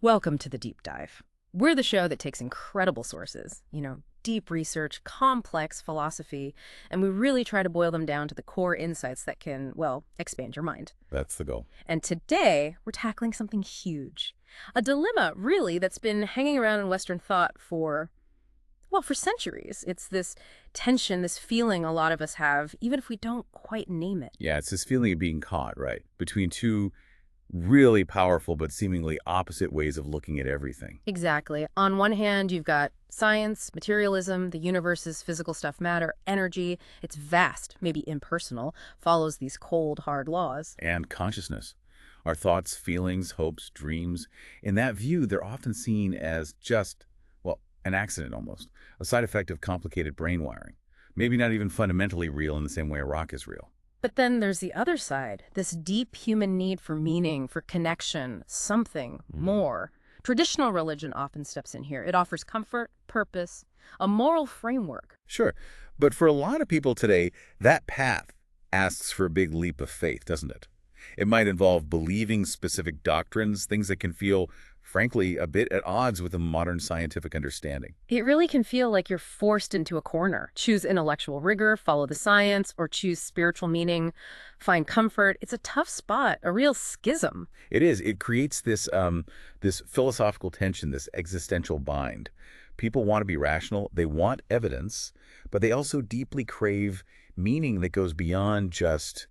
Welcome to the Deep Dive. We're the show that takes incredible sources, deep research, complex philosophy, and we really try to boil them down to the core insights that can, well, expand your mind. That's the goal. And today, we're tackling something huge. A dilemma, really, that's been hanging around in Western thought for centuries. It's this tension, this feeling a lot of us have, even if we don't quite name it. Yeah, it's this feeling of being caught, right? Between two really powerful but seemingly opposite ways of looking at everything. Exactly. On one hand, you've got science, materialism, the universe's physical stuff, matter, energy. It's vast, maybe impersonal, follows these cold, hard laws. And consciousness. Our thoughts, feelings, hopes, dreams. In that view, they're often seen as just, well, an accident almost, a side effect of complicated brain wiring. Maybe not even fundamentally real in the same way a rock is real. But then there's the other side, this deep human need for meaning, for connection, something more. Traditional religion often steps in here. It offers comfort, purpose, a moral framework. Sure, but for a lot of people today, that path asks for a big leap of faith, doesn't it? It might involve believing specific doctrines, things that can feel, frankly, a bit at odds with a modern scientific understanding. It really can feel like you're forced into a corner. Choose intellectual rigor, follow the science, or choose spiritual meaning, find comfort. It's a tough spot, a real schism. It is. It creates this philosophical tension, this existential bind. People want to be rational. They want evidence, but they also deeply crave meaning that goes beyond just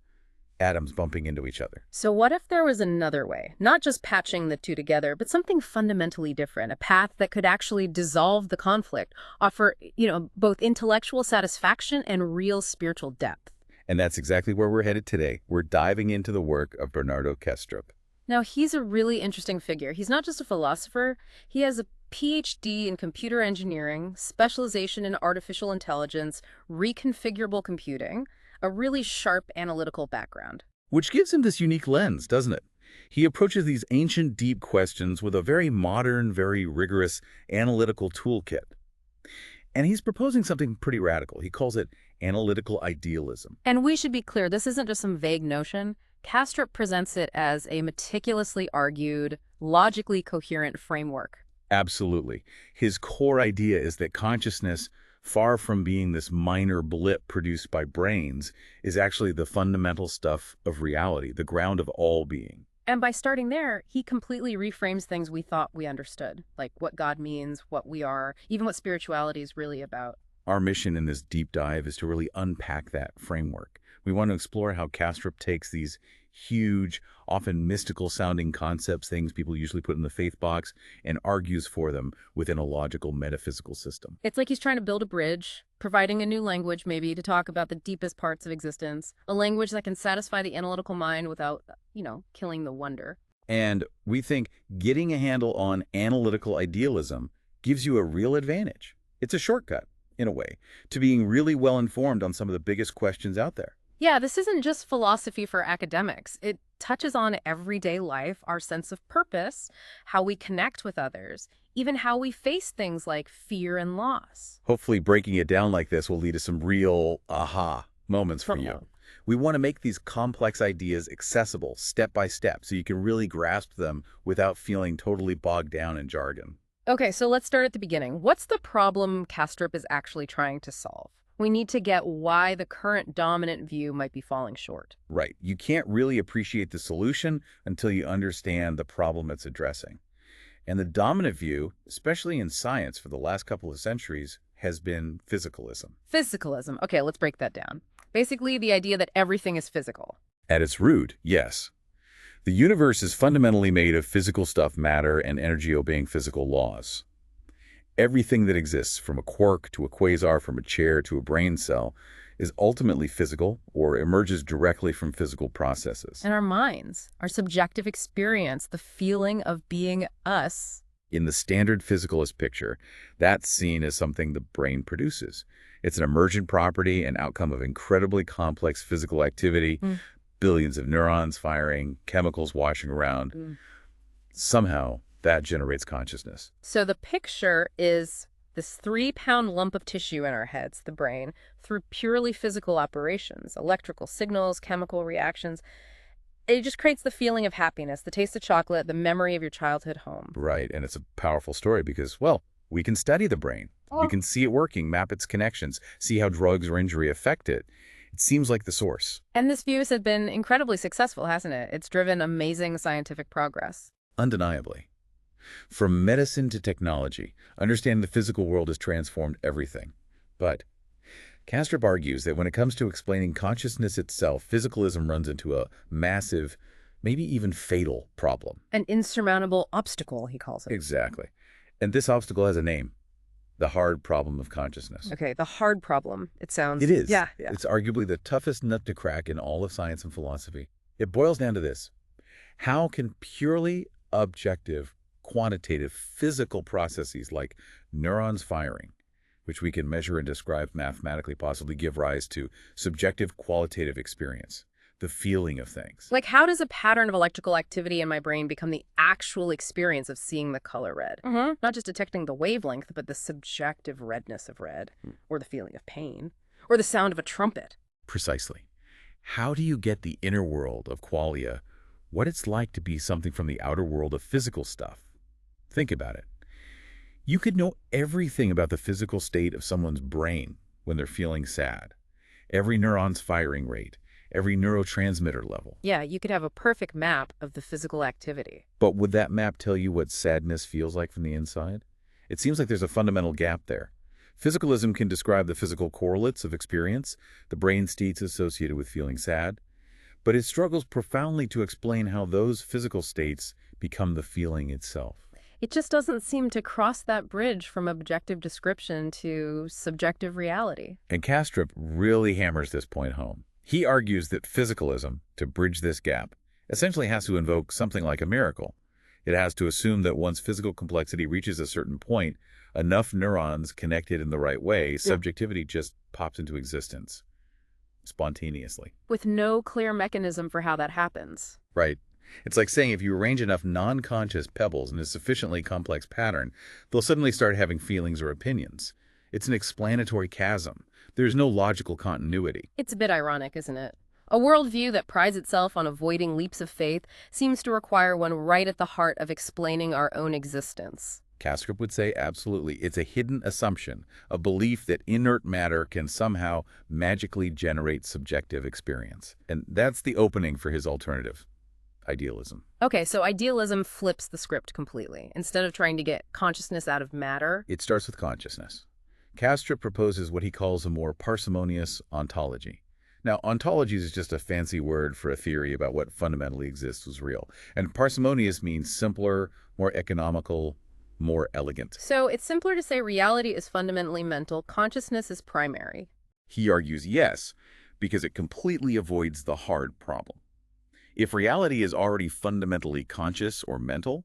atoms bumping into each other. So what if there was another way? Not just patching the two together, but something fundamentally different, a path that could actually dissolve the conflict, offer, both intellectual satisfaction and real spiritual depth. And that's exactly where we're headed today. We're diving into the work of Bernardo Kastrup. Now, he's a really interesting figure. He's not just a philosopher. He has a PhD in computer engineering, specialization in artificial intelligence, reconfigurable computing, a really sharp analytical background. Which gives him this unique lens, doesn't it? He approaches these ancient, deep questions with a very modern, very rigorous analytical toolkit. And he's proposing something pretty radical. He calls it analytical idealism. And we should be clear, this isn't just some vague notion. Kastrup presents it as a meticulously argued, logically coherent framework. Absolutely. His core idea is that consciousness, far from being this minor blip produced by brains, is actually the fundamental stuff of reality, the ground of all being. And by starting there, he completely reframes things we thought we understood, like what God means, what we are, even what spirituality is really about. Our mission in this deep dive is to really unpack that framework. We want to explore how Kastrup takes these huge, often mystical-sounding concepts, things people usually put in the faith box, and argues for them within a logical metaphysical system. It's like he's trying to build a bridge, providing a new language maybe to talk about the deepest parts of existence, a language that can satisfy the analytical mind without, killing the wonder. And we think getting a handle on analytical idealism gives you a real advantage. It's a shortcut, in a way, to being really well-informed on some of the biggest questions out there. Yeah, this isn't just philosophy for academics. It touches on everyday life, our sense of purpose, how we connect with others, even how we face things like fear and loss. Hopefully breaking it down like this will lead to some real aha moments for you. We want to make these complex ideas accessible step by step so you can really grasp them without feeling totally bogged down in jargon. Okay, so let's start at the beginning. What's the problem Kastrup is actually trying to solve? We need to get why the current dominant view might be falling short. Right. You can't really appreciate the solution until you understand the problem it's addressing. And the dominant view, especially in science for the last couple of centuries, has been physicalism. Physicalism. Okay, let's break that down. Basically, the idea that everything is physical. At its root, yes. The universe is fundamentally made of physical stuff, matter, and energy obeying physical laws. Everything that exists, from a quark to a quasar, from a chair to a brain cell, is ultimately physical or emerges directly from physical processes. And our minds, our subjective experience, the feeling of being us. In the standard physicalist picture, that's seen as something the brain produces. It's an emergent property, an outcome of incredibly complex physical activity, billions of neurons firing, chemicals washing around. Somehow, that generates consciousness. So the picture is this 3-pound lump of tissue in our heads, the brain, through purely physical operations, electrical signals, chemical reactions. It just creates the feeling of happiness, the taste of chocolate, the memory of your childhood home. Right, and it's a powerful story because, well, we can study the brain. We can see it working, map its connections, see how drugs or injury affect it. It seems like the source. And this view has been incredibly successful, hasn't it? It's driven amazing scientific progress. Undeniably. From medicine to technology, understanding the physical world has transformed everything. But Kastrup argues that when it comes to explaining consciousness itself, physicalism runs into a massive, maybe even fatal problem. An insurmountable obstacle, he calls it. Exactly. And this obstacle has a name: the hard problem of consciousness. Okay, the hard problem, it sounds. It is. Yeah. It's arguably the toughest nut to crack in all of science and philosophy. It boils down to this: how can purely objective, quantitative, physical processes like neurons firing, which we can measure and describe mathematically, possibly give rise to subjective qualitative experience, the feeling of things? Like, how does a pattern of electrical activity in my brain become the actual experience of seeing the color red? Not just detecting the wavelength, but the subjective redness of red, or the feeling of pain, or the sound of a trumpet. Precisely. How do you get the inner world of qualia, what it's like to be something from the outer world of physical stuff? Think about it. You could know everything about the physical state of someone's brain when they're feeling sad. Every neuron's firing rate, every neurotransmitter level. Yeah, you could have a perfect map of the physical activity. But would that map tell you what sadness feels like from the inside? It seems like there's a fundamental gap there. Physicalism can describe the physical correlates of experience, the brain states associated with feeling sad, but it struggles profoundly to explain how those physical states become the feeling itself. It just doesn't seem to cross that bridge from objective description to subjective reality. And Kastrup really hammers this point home. He argues that physicalism, to bridge this gap, essentially has to invoke something like a miracle. It has to assume that once physical complexity reaches a certain point, enough neurons connected in the right way, subjectivity just pops into existence spontaneously. With no clear mechanism for how that happens. Right. It's like saying if you arrange enough non-conscious pebbles in a sufficiently complex pattern, they'll suddenly start having feelings or opinions. It's an explanatory chasm. There's no logical continuity. It's a bit ironic, isn't it? A worldview that prides itself on avoiding leaps of faith seems to require one right at the heart of explaining our own existence. Kastrup would say absolutely. It's a hidden assumption, a belief that inert matter can somehow magically generate subjective experience. And that's the opening for his alternative: idealism. Okay, so idealism flips the script completely. Instead of trying to get consciousness out of matter, It starts with consciousness. Kastrup proposes what he calls a more parsimonious ontology. Now, ontology is just a fancy word for a theory about what fundamentally exists was real. And parsimonious means simpler, more economical, more elegant. so it's simpler to say reality is fundamentally mental, consciousness is primary. He argues yes, because it completely avoids the hard problem. If reality is already fundamentally conscious or mental,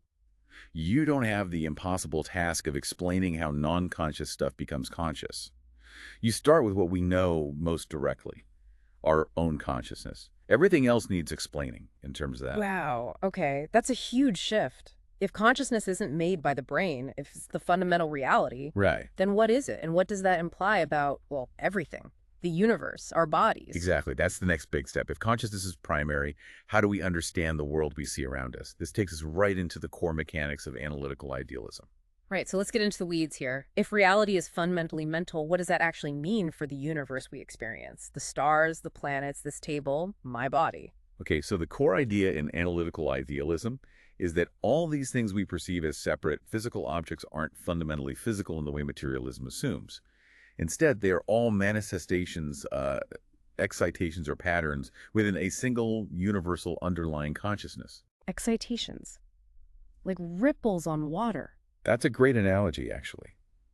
you don't have the impossible task of explaining how non-conscious stuff becomes conscious. You start with what we know most directly: our own consciousness. Everything else needs explaining in terms of that. Wow, okay, that's a huge shift. If consciousness isn't made by the brain, if it's the fundamental reality, Right. then what is it? And what does that imply about, well, everything? The universe, our bodies. Exactly. That's the next big step. If consciousness is primary, how do we understand the world we see around us? This takes us right into the core mechanics of analytical idealism. Right, so let's get into the weeds here. If reality is fundamentally mental, what does that actually mean for the universe we experience? The stars, the planets, this table, my body. Okay, so the core idea in analytical idealism is that all these things we perceive as separate physical objects aren't fundamentally physical in the way materialism assumes. Instead, they are all manifestations, excitations, or patterns within a single universal underlying consciousness. Excitations. Like ripples on water. That's a great analogy, actually.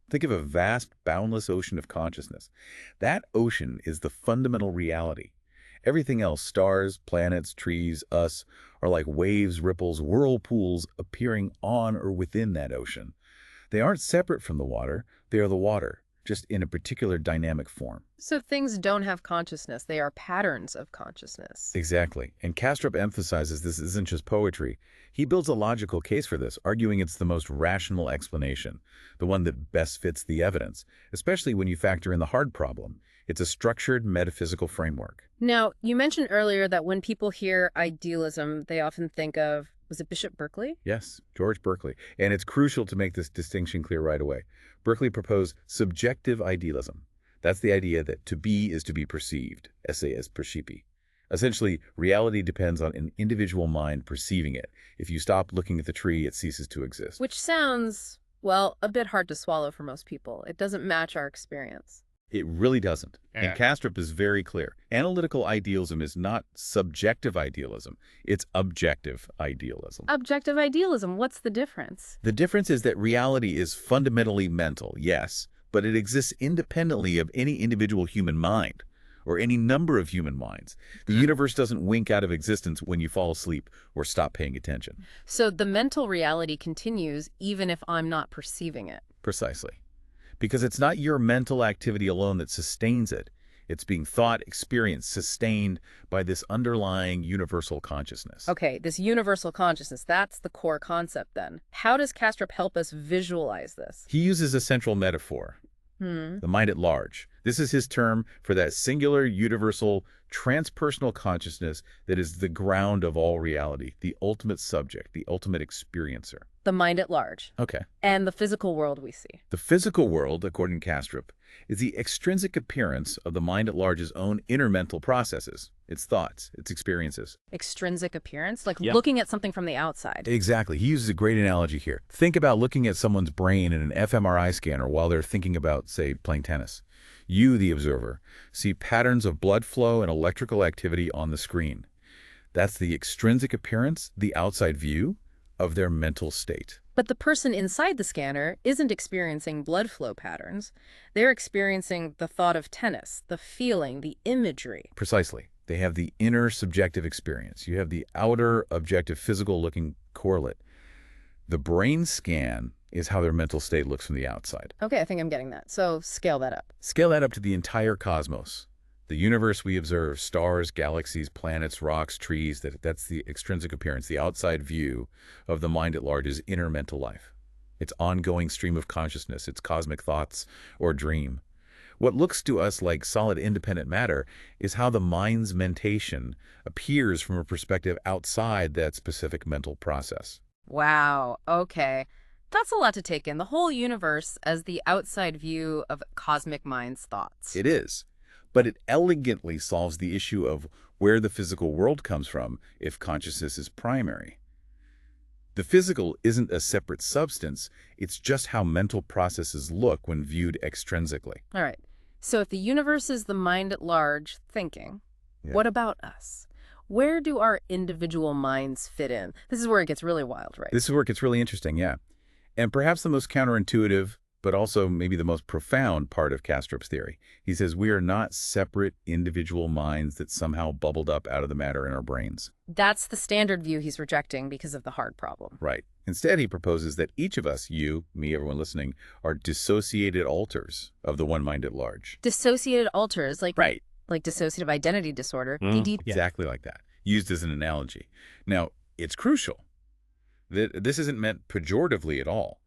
Think of a vast, boundless ocean of consciousness. That ocean is the fundamental reality. Everything else, stars, planets, trees, us, are like waves, ripples, whirlpools appearing on or within that ocean. They aren't separate from the water. They are the water, just in a particular dynamic form. So things don't have consciousness. They are patterns of consciousness. Exactly. And Kastrup emphasizes this isn't just poetry. He builds a logical case for this, arguing it's the most rational explanation, the one that best fits the evidence, especially when you factor in the hard problem. It's a structured metaphysical framework. Now, you mentioned earlier that when people hear idealism, they often think of, was it Bishop Berkeley? Yes, George Berkeley. And it's crucial to make this distinction clear right away. Berkeley proposed subjective idealism. That's the idea that to be is to be perceived, esse as percipi. Essentially, reality depends on an individual mind perceiving it. If you stop looking at the tree, it ceases to exist. Which sounds, well, a bit hard to swallow for most people. It doesn't match our experience. It really doesn't. Yeah. And Kastrup is very clear. Analytical idealism is not subjective idealism. It's objective idealism. Objective idealism, what's the difference? The difference is that reality is fundamentally mental, yes, but it exists independently of any individual human mind or any number of human minds. The universe doesn't wink out of existence when you fall asleep or stop paying attention. So the mental reality continues even if I'm not perceiving it. Precisely. Because it's not your mental activity alone that sustains it. It's being thought, experienced, sustained by this underlying universal consciousness. Okay, this universal consciousness, that's the core concept then. How does Kastrup help us visualize this? He uses a central metaphor, the mind at large. This is his term for that singular, universal, transpersonal consciousness that is the ground of all reality, the ultimate subject, the ultimate experiencer. The mind at large. Okay. And the physical world we see. The physical world, according to Kastrup, is the extrinsic appearance of the mind at large's own inner mental processes, its thoughts, its experiences. Extrinsic appearance, like Yep. looking at something from the outside. Exactly. He uses a great analogy here. Think about looking at someone's brain in an fMRI scanner while they're thinking about, say, playing tennis. You, the observer, see patterns of blood flow and electrical activity on the screen. That's the extrinsic appearance, the outside view of their mental state. But the person inside the scanner isn't experiencing blood flow patterns. They're experiencing the thought of tennis, the feeling, the imagery. Precisely. They have the inner subjective experience. You have the outer objective physical looking correlate. The brain scan is how their mental state looks from the outside. Okay, I think I'm getting that. So scale that up. Scale that up to the entire cosmos. The universe we observe, stars, galaxies, planets, rocks, trees, that's the extrinsic appearance, the outside view of the mind at large's inner mental life. Its ongoing stream of consciousness, its cosmic thoughts or dream. What looks to us like solid independent matter is how the mind's mentation appears from a perspective outside that specific mental process. Wow, okay. That's a lot to take in. The whole universe as the outside view of cosmic mind's thoughts. It is. But it elegantly solves the issue of where the physical world comes from if consciousness is primary. The physical isn't a separate substance, it's just how mental processes look when viewed extrinsically. All right. So if the universe is the mind at large thinking, Yeah. what about us? Where do our individual minds fit in? This is where it gets really wild, right? This is where it gets really interesting, yeah. And perhaps the most counterintuitive, but also maybe the most profound part of Kastrup's theory. He says we are not separate individual minds that somehow bubbled up out of the matter in our brains. That's the standard view he's rejecting because of the hard problem. Right. Instead, he proposes that each of us, you, me, everyone listening, are dissociated alters of the one mind at large. Dissociated alters, like Right. like dissociative identity disorder, Mm. DD. Yeah. Exactly like that, used as an analogy. Now, it's crucial that this isn't meant pejoratively at all.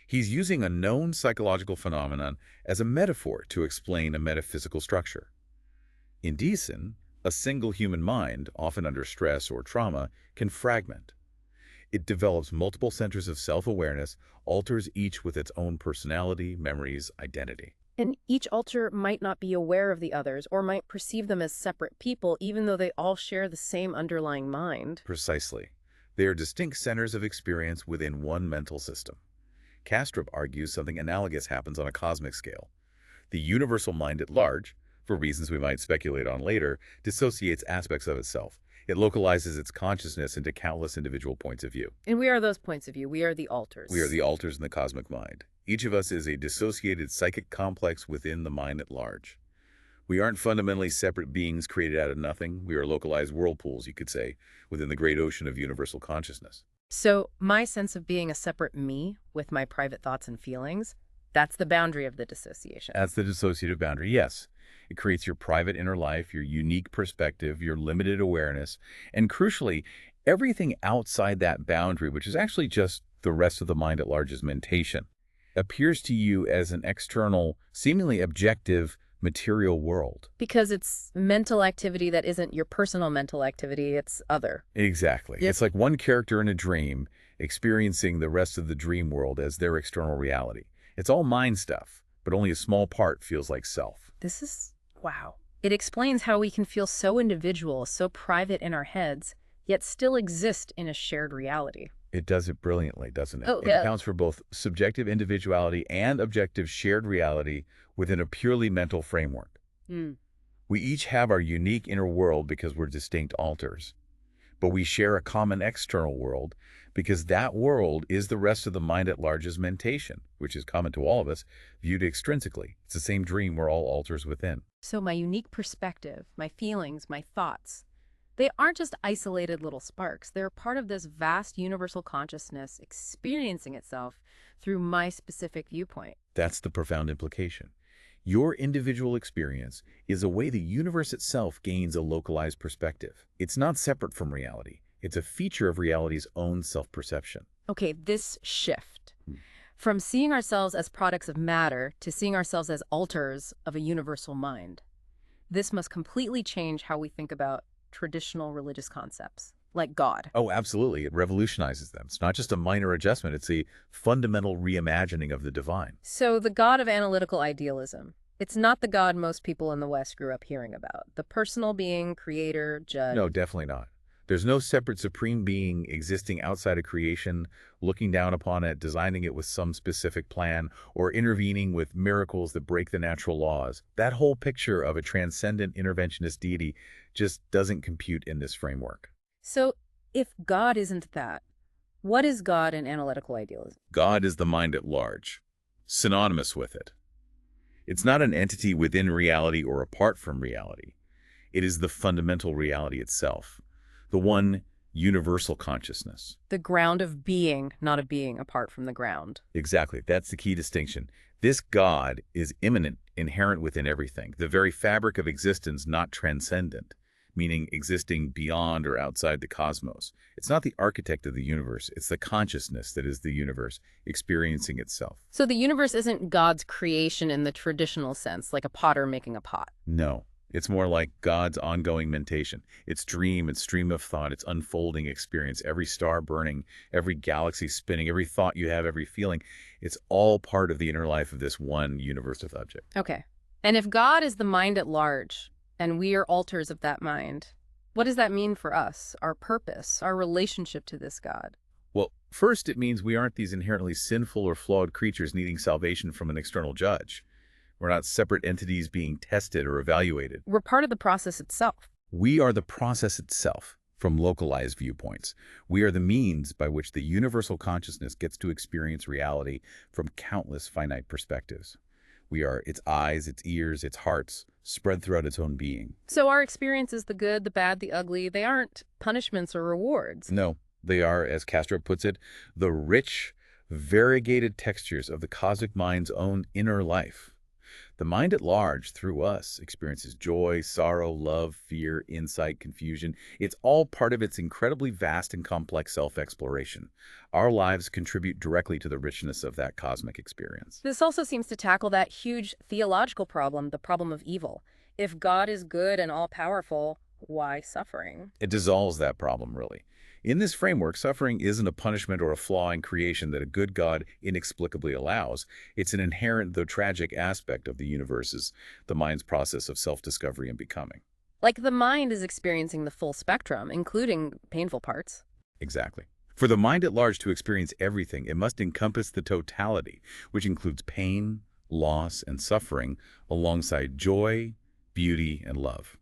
He's using a known psychological phenomenon as a metaphor to explain a metaphysical structure. In Deason, a single human mind, often under stress or trauma, can fragment. It develops multiple centers of self-awareness, alters each with its own personality, memories, identity. And each alter might not be aware of the others or might perceive them as separate people, even though they all share the same underlying mind. Precisely. They are distinct centers of experience within one mental system. Kastrup argues something analogous happens on a cosmic scale. The universal mind at large, for reasons we might speculate on later, dissociates aspects of itself. It localizes its consciousness into countless individual points of view. And we are those points of view. We are the alters. We are the alters in the cosmic mind. Each of us is a dissociated psychic complex within the mind at large. We aren't fundamentally separate beings created out of nothing. We are localized whirlpools, you could say, within the great ocean of universal consciousness. So my sense of being a separate me with my private thoughts and feelings, that's the boundary of the dissociation. That's the dissociative boundary, yes. It creates your private inner life, your unique perspective, your limited awareness, and crucially, everything outside that boundary, which is actually just the rest of the mind at large's mentation, appears to you as an external, seemingly objective, material world. Because it's mental activity that isn't your personal mental activity, it's other. Exactly. Yep. It's like one character in a dream experiencing the rest of the dream world as their external reality. It's all mind stuff, but only a small part feels like self. This is, wow. It explains how we can feel so individual, so private in our heads, yet still exist in a shared reality. It does it brilliantly, doesn't it? Oh, It yeah. accounts for both subjective individuality and objective shared reality within a purely mental framework. Hmm. We each have our unique inner world because we're distinct alters, but we share a common external world because that world is the rest of the mind at large's mentation, which is common to all of us, viewed extrinsically. It's the same dream we're all alters within. So my unique perspective, my feelings, my thoughts, they aren't just isolated little sparks. They're part of this vast universal consciousness experiencing itself through my specific viewpoint. That's the profound implication. Your individual experience is a way the universe itself gains a localized perspective. It's not separate from reality. It's a feature of reality's own self-perception. Okay, this shift from seeing ourselves as products of matter to seeing ourselves as alters of a universal mind. This must completely change how we think about traditional religious concepts, like God. Oh, absolutely. It revolutionizes them. It's not just a minor adjustment. It's a fundamental reimagining of the divine. So the God of analytical idealism, it's not the God most people in the West grew up hearing about. The personal being, creator, judge. No, definitely not. There's no separate supreme being existing outside of creation, looking down upon it, designing it with some specific plan, or intervening with miracles that break the natural laws. That whole picture of a transcendent interventionist deity just doesn't compute in this framework. So if God isn't that, what is God in analytical idealism? God is the mind at large, synonymous with it. It's not an entity within reality or apart from reality. It is the fundamental reality itself, the one universal consciousness. The ground of being, not a being apart from the ground. Exactly. That's the key distinction. This God is immanent, inherent within everything, the very fabric of existence, not transcendent, meaning existing beyond or outside the cosmos. It's not the architect of the universe. It's the consciousness that is the universe, experiencing itself. So the universe isn't God's creation in the traditional sense, like a potter making a pot. No. It's more like God's ongoing mentation. Its dream, its stream of thought, its unfolding experience, every star burning, every galaxy spinning, every thought you have, every feeling. It's all part of the inner life of this one universal object. Okay. And if God is the mind at large, and we are alters of that mind, what does that mean for us, our purpose, our relationship to this God? Well, first, it means we aren't these inherently sinful or flawed creatures needing salvation from an external judge. We're not separate entities being tested or evaluated. We're part of the process itself. We are the process itself from localized viewpoints. We are the means by which the universal consciousness gets to experience reality from countless finite perspectives. We are its eyes, its ears, its hearts, spread throughout its own being. So our experiences, the good, the bad, the ugly, they aren't punishments or rewards. No, they are, as Kastrup puts it, the rich, variegated textures of the cosmic mind's own inner life. The mind at large, through us, experiences joy, sorrow, love, fear, insight, confusion. It's all part of its incredibly vast and complex self-exploration. Our lives contribute directly to the richness of that cosmic experience. This also seems to tackle that huge theological problem, the problem of evil. If God is good and all-powerful, why suffering? It dissolves that problem, really. In this framework, suffering isn't a punishment or a flaw in creation that a good God inexplicably allows. It's an inherent, though tragic, aspect of the universe's, the mind's process of self-discovery and becoming. Like the mind is experiencing the full spectrum, including painful parts. Exactly. For the mind at large to experience everything, it must encompass the totality, which includes pain, loss, and suffering, alongside joy, beauty, and love.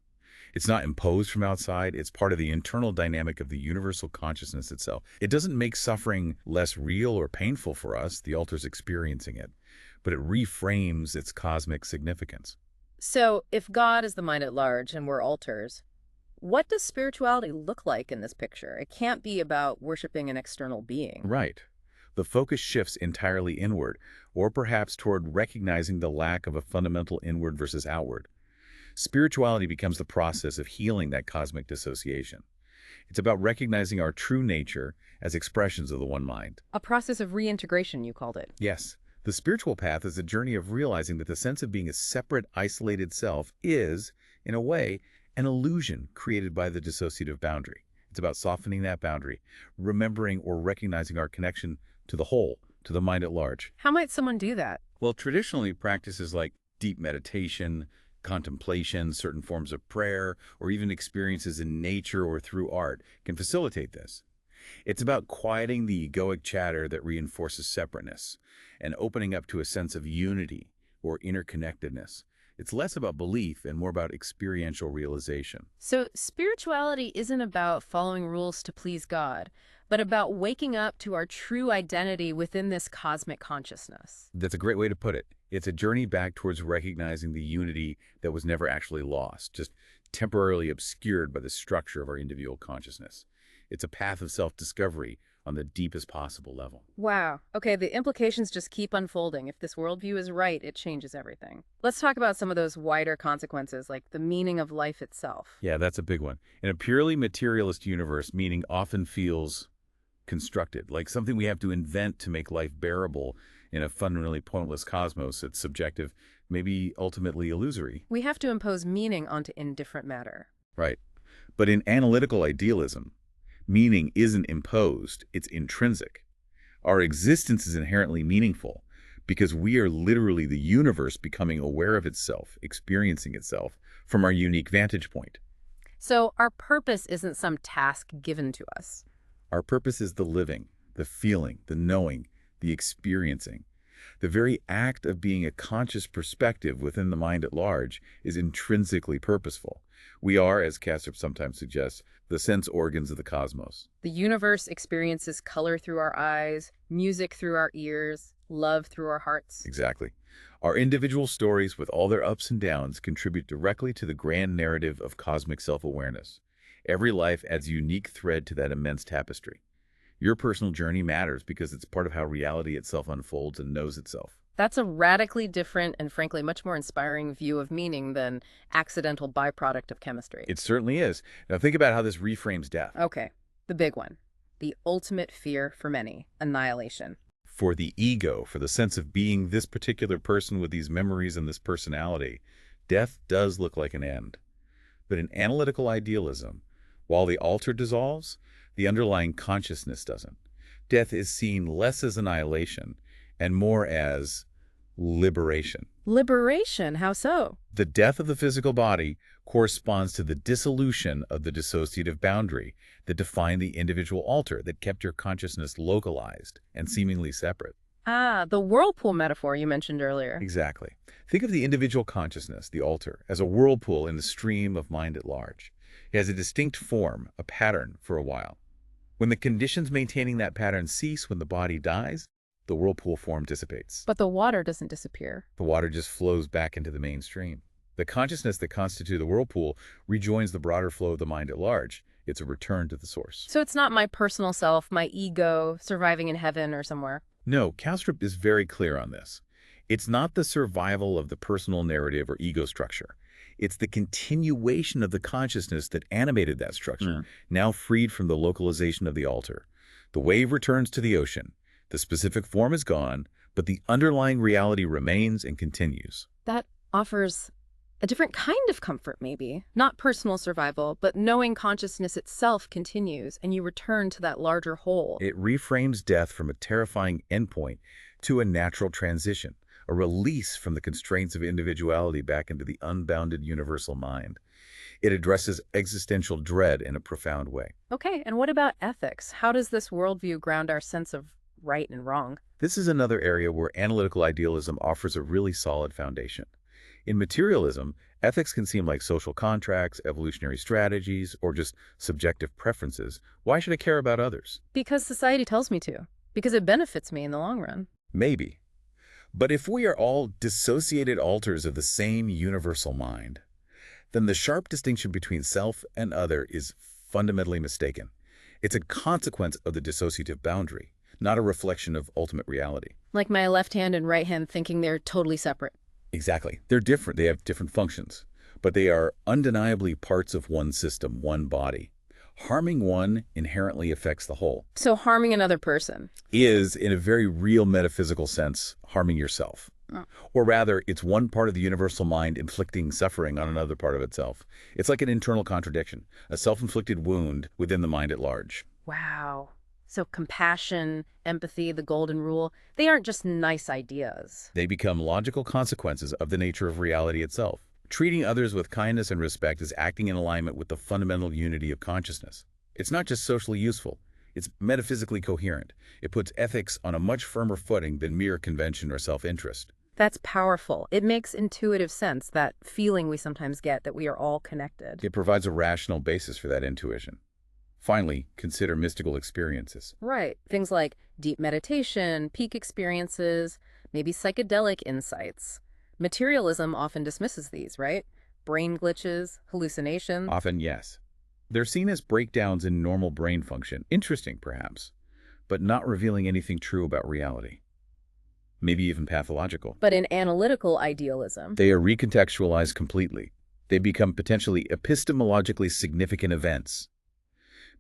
It's not imposed from outside. It's part of the internal dynamic of the universal consciousness itself. It doesn't make suffering less real or painful for us, the alter's experiencing it, but it reframes its cosmic significance. So if God is the mind at large and we're alters, what does spirituality look like in this picture? It can't be about worshiping an external being. Right. The focus shifts entirely inward, or perhaps toward recognizing the lack of a fundamental inward versus outward. Spirituality becomes the process of healing that cosmic dissociation. It's about recognizing our true nature as expressions of the one mind. A process of reintegration, you called it. Yes, The spiritual path is a journey of realizing that the sense of being a separate, isolated self is, in a way, an illusion created by the dissociative boundary. It's about softening that boundary, remembering or recognizing our connection to the whole, to the mind at large. How might someone do that? Well, traditionally, practices like deep meditation, contemplation, certain forms of prayer, or even experiences in nature or through art can facilitate this. It's about quieting the egoic chatter that reinforces separateness and opening up to a sense of unity or interconnectedness. It's less about belief and more about experiential realization. So spirituality isn't about following rules to please God, but about waking up to our true identity within this cosmic consciousness. That's a great way to put it. It's a journey back towards recognizing the unity that was never actually lost, just temporarily obscured by the structure of our individual consciousness. It's a path of self-discovery on the deepest possible level. Wow. Okay, the implications just keep unfolding. If this worldview is right, it changes everything. Let's talk about some of those wider consequences, like the meaning of life itself. Yeah, that's a big one. In a purely materialist universe, meaning often feels constructed, like something we have to invent to make life bearable. In a fundamentally pointless cosmos, it's subjective, maybe ultimately illusory. We have to impose meaning onto indifferent matter. Right. But in analytical idealism, meaning isn't imposed, it's intrinsic. Our existence is inherently meaningful because we are literally the universe becoming aware of itself, experiencing itself from our unique vantage point. So our purpose isn't some task given to us. Our purpose is the living, the feeling, the knowing, the experiencing. The very act of being a conscious perspective within the mind at large is intrinsically purposeful. We are, as Kastrup sometimes suggests, the sense organs of the cosmos. The universe experiences color through our eyes, music through our ears, love through our hearts. Exactly. Our individual stories, with all their ups and downs, contribute directly to the grand narrative of cosmic self-awareness. Every life adds a unique thread to that immense tapestry. Your personal journey matters because it's part of how reality itself unfolds and knows itself. That's a radically different and frankly much more inspiring view of meaning than accidental byproduct of chemistry. It certainly is. Now think about how this reframes death. Okay, the big one. The ultimate fear for many, annihilation. For the ego, for the sense of being this particular person with these memories and this personality, death does look like an end. But in analytical idealism, while the alter dissolves, the underlying consciousness doesn't. Death is seen less as annihilation and more as liberation. Liberation? How so? The death of the physical body corresponds to the dissolution of the dissociative boundary that defined the individual alter that kept your consciousness localized and seemingly separate. Ah, the whirlpool metaphor you mentioned earlier. Exactly. Think of the individual consciousness, the alter, as a whirlpool in the stream of mind at large. It has a distinct form, a pattern, for a while. When the conditions maintaining that pattern cease when the body dies, the whirlpool form dissipates. But the water doesn't disappear. The water just flows back into the mainstream. The consciousness that constitutes the whirlpool rejoins the broader flow of the mind at large. It's a return to the source. So it's not my personal self, my ego, surviving in heaven or somewhere. No, Kastrup is very clear on this. It's not the survival of the personal narrative or ego structure. It's the continuation of the consciousness that animated that structure, now freed from the localization of the alter. The wave returns to the ocean. The specific form is gone, but the underlying reality remains and continues. That offers a different kind of comfort, maybe. Not personal survival, but knowing consciousness itself continues and you return to that larger whole. It reframes death from a terrifying endpoint to a natural transition, a release from the constraints of individuality back into the unbounded universal mind. It addresses existential dread in a profound way. Okay, and what about ethics? How does this worldview ground our sense of right and wrong? This is another area where analytical idealism offers a really solid foundation. In materialism, ethics can seem like social contracts, evolutionary strategies, or just subjective preferences. Why should I care about others? Because society tells me to. Because it benefits me in the long run. Maybe. But if we are all dissociated alters of the same universal mind, then the sharp distinction between self and other is fundamentally mistaken. It's a consequence of the dissociative boundary, not a reflection of ultimate reality. Like my left hand and right hand thinking they're totally separate. Exactly. They're different. They have different functions, but they are undeniably parts of one system, one body. Harming one inherently affects the whole. So harming another person. Is, in a very real metaphysical sense, harming yourself. Oh. Or rather, it's one part of the universal mind inflicting suffering on another part of itself. It's like an internal contradiction, a self-inflicted wound within the mind at large. Wow. So compassion, empathy, the golden rule, they aren't just nice ideas. They become logical consequences of the nature of reality itself. Treating others with kindness and respect is acting in alignment with the fundamental unity of consciousness. It's not just socially useful. It's metaphysically coherent. It puts ethics on a much firmer footing than mere convention or self-interest. That's powerful. It makes intuitive sense, that feeling we sometimes get that we are all connected. It provides a rational basis for that intuition. Finally, consider mystical experiences. Right. Things like deep meditation, peak experiences, maybe psychedelic insights. Materialism often dismisses these, right? Brain glitches, hallucinations. Often, yes. They're seen as breakdowns in normal brain function, interesting perhaps, but not revealing anything true about reality. Maybe even pathological. But in analytical idealism, They are recontextualized completely. They become potentially epistemologically significant events,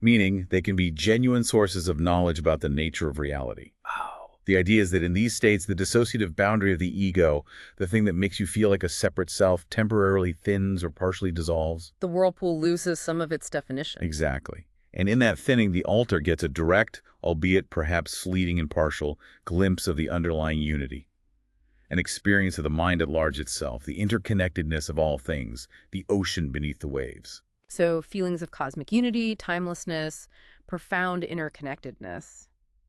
meaning they can be genuine sources of knowledge about the nature of reality. The idea is that in these states, the dissociative boundary of the ego, the thing that makes you feel like a separate self, temporarily thins or partially dissolves. the whirlpool loses some of its definition. Exactly. And in that thinning, the altar gets a direct, albeit perhaps fleeting and partial, glimpse of the underlying unity. An experience of the mind at large itself, the interconnectedness of all things, the ocean beneath the waves. So feelings of cosmic unity, timelessness, profound interconnectedness,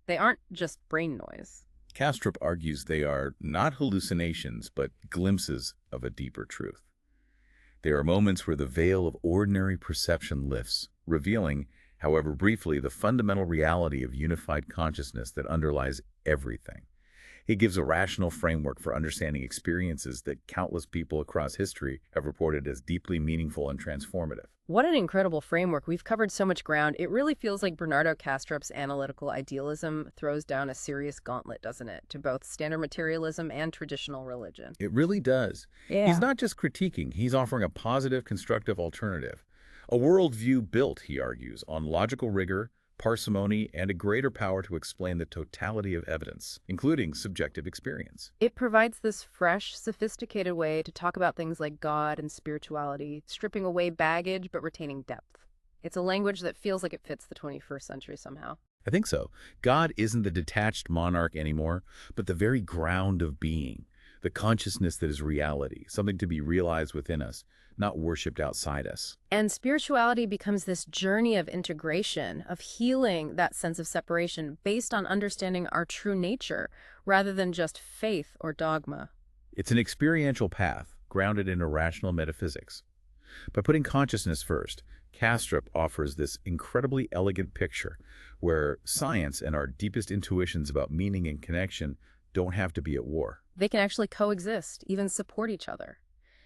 they aren't just brain noise. Kastrup argues they are not hallucinations, but glimpses of a deeper truth. They are moments where the veil of ordinary perception lifts, revealing, however briefly, the fundamental reality of unified consciousness that underlies everything. He gives a rational framework for understanding experiences that countless people across history have reported as deeply meaningful and transformative. What an incredible framework. We've covered so much ground. It really feels like Bernardo Kastrup's analytical idealism throws down a serious gauntlet, doesn't it, to both standard materialism and traditional religion. It really does. Yeah. He's not just critiquing, he's offering a positive, constructive alternative. A worldview built, he argues, on logical rigor, parsimony, and a greater power to explain the totality of evidence, including subjective experience. It provides this fresh, sophisticated way to talk about things like God and spirituality, stripping away baggage but retaining depth. It's a language that feels like it fits the 21st century somehow. I think so. God isn't the detached monarch anymore, but the very ground of being, the consciousness that is reality, something to be realized within us, not worshipped outside us. And spirituality becomes this journey of integration, of healing that sense of separation based on understanding our true nature, rather than just faith or dogma. It's an experiential path, grounded in irrational metaphysics. By putting consciousness first, Kastrup offers this incredibly elegant picture where science and our deepest intuitions about meaning and connection don't have to be at war. They can actually coexist, even support each other.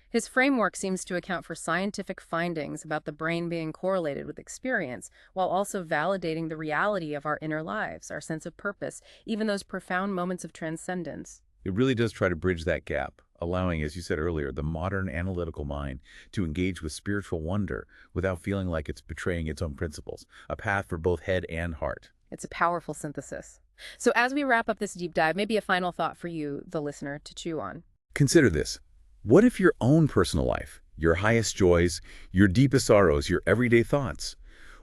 His framework seems to account for scientific findings about the brain being correlated with experience, while also validating the reality of our inner lives, our sense of purpose, even those profound moments of transcendence. It really does try to bridge that gap, allowing, as you said earlier, the modern analytical mind to engage with spiritual wonder without feeling like it's betraying its own principles, a path for both head and heart. It's a powerful synthesis. So as we wrap up this deep dive, maybe a final thought for you, the listener, to chew on. Consider this. What if your own personal life, your highest joys, your deepest sorrows, your everyday thoughts,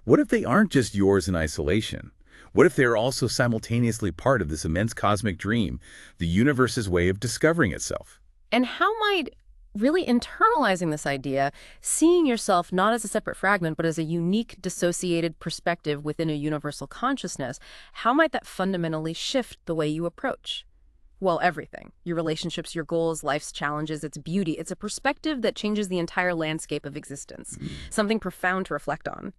what if they aren't just yours in isolation? What if they're also simultaneously part of this immense cosmic dream, the universe's way of discovering itself? And how might really internalizing this idea, seeing yourself not as a separate fragment, but as a unique, dissociated perspective within a universal consciousness, how might that fundamentally shift the way you approach? Well, everything. Your relationships, your goals, life's challenges, its beauty. It's a perspective that changes the entire landscape of existence. Something profound to reflect on.